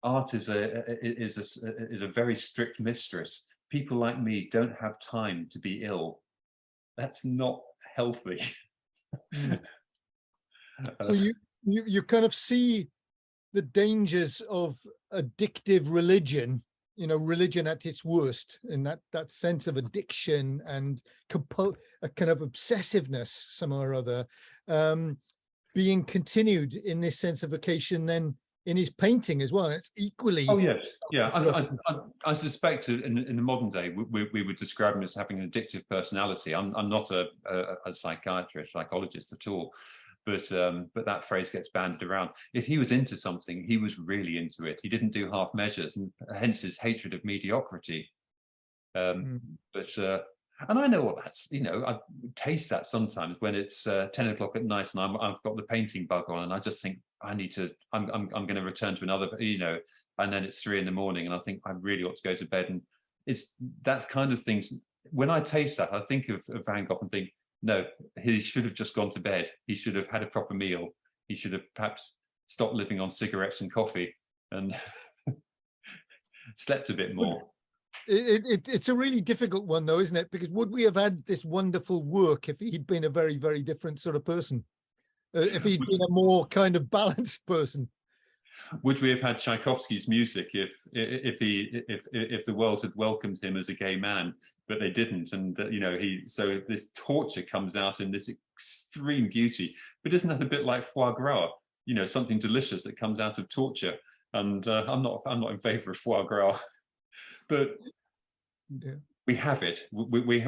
"Art is a very strict mistress. People like me don't have time to be ill." That's not healthy. So you kind of see the dangers of addictive religion, religion at its worst, in that sense of addiction and a kind of obsessiveness, somehow or other, being continued in this sense of vocation then in his painting as well. It's equally. Oh yes, yeah. I suspect in the modern day we would describe him as having an addictive personality. I'm not a psychiatrist, psychologist at all, but that phrase gets bandied around. If he was into something, he was really into it. He didn't do half measures, and hence his hatred of mediocrity. And I know what that's. I taste that sometimes when it's 10 o'clock at night and I've got the painting bug on, and I just think I'm going to return to another. And then it's 3 a.m. and I think I really ought to go to bed. And it's that kind of things. When I taste that, I think of Van Gogh and think, no, he should have just gone to bed. He should have had a proper meal. He should have perhaps stopped living on cigarettes and coffee and slept a bit more. It's a really difficult one, though, isn't it? Because would we have had this wonderful work if he'd been a very, very different sort of person? If he'd been a more kind of balanced person? Would we have had Tchaikovsky's music if the world had welcomed him as a gay man? But they didn't, and so this torture comes out in this extreme beauty. But isn't that a bit like foie gras? Something delicious that comes out of torture. And I'm not in favour of foie gras, but yeah. We have it. We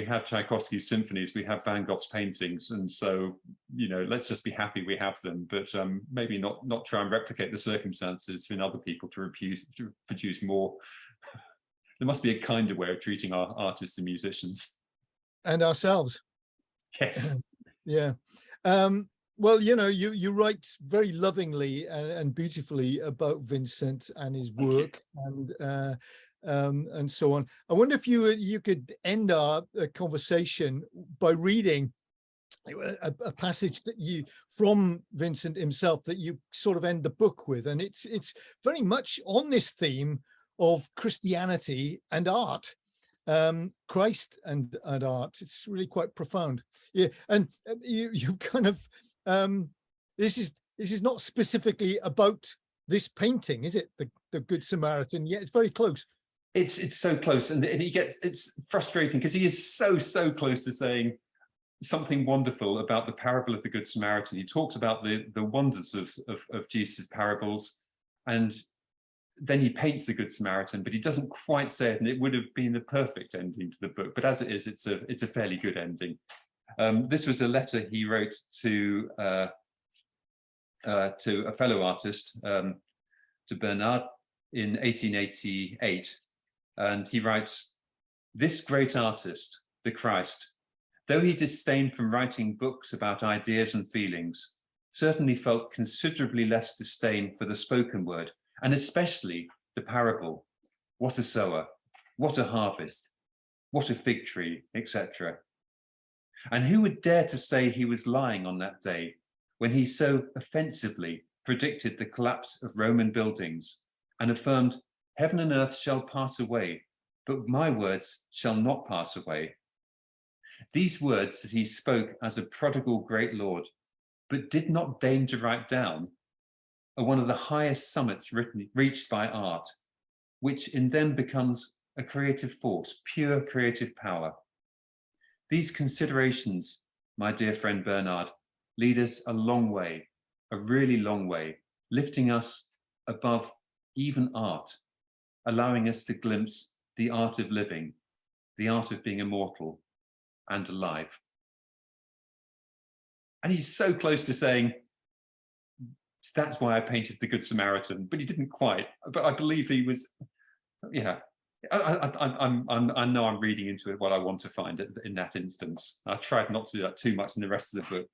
have Tchaikovsky's symphonies. We have Van Gogh's paintings, and so let's just be happy we have them. But maybe not try and replicate the circumstances in other people to produce more. There must be a kinder way of treating our artists and musicians. And ourselves. Yes. Yeah. Well, you write very lovingly and beautifully about Vincent and his work and so on. I wonder if you could end our conversation by reading a passage from Vincent himself that you sort of end the book with, and it's very much on this theme of Christianity and art, Christ and art. It's really quite profound. Yeah, and you kind of this is not specifically about this painting, is it? The Good Samaritan. Yeah, it's very close. It's so close, and it's frustrating because he is so close to saying something wonderful about the parable of the Good Samaritan. He talks about the wonders of Jesus' parables, and then he paints the Good Samaritan, but he doesn't quite say it, and it would have been the perfect ending to the book. But as it is, it's a fairly good ending. This was a letter he wrote to a fellow artist, to Bernard, in 1888, and he writes, "This great artist, the Christ, though he disdained from writing books about ideas and feelings, certainly felt considerably less disdain for the spoken word, and especially the parable, what a sower, what a harvest, what a fig tree, etc. And who would dare to say he was lying on that day when he so offensively predicted the collapse of Roman buildings and affirmed, 'Heaven and earth shall pass away, but my words shall not pass away.' These words that he spoke as a prodigal great lord, but did not deign to write down, are one of the highest summits reached by art, which in them becomes a creative force, pure creative power. These considerations, my dear friend Bernard, lead us a long way, a really long way, lifting us above even art, allowing us to glimpse the art of living, the art of being immortal and alive." And he's so close to saying, that's why I painted the Good Samaritan, but he didn't quite. But I believe he was, yeah. I know I'm reading into it what I want to find in that instance. I tried not to do that too much in the rest of the book,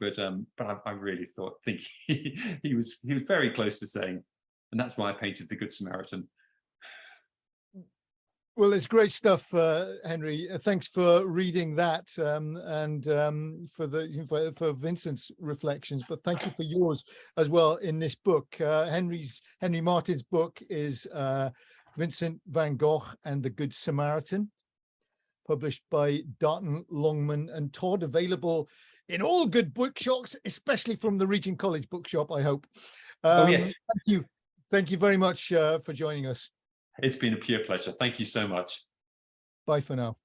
but I really think he was very close to saying, and that's why I painted the Good Samaritan. Well, it's great stuff, Henry. Thanks for reading that and for Vincent's reflections, but thank you for yours as well in this book. Henry Martin's book is Vincent van Gogh and the Good Samaritan, published by Darton, Longman and Todd, available in all good bookshops, especially from the Regent College bookshop, I hope. Oh, yes. Thank you very much for joining us. It's been a pure pleasure. Thank you so much. Bye for now.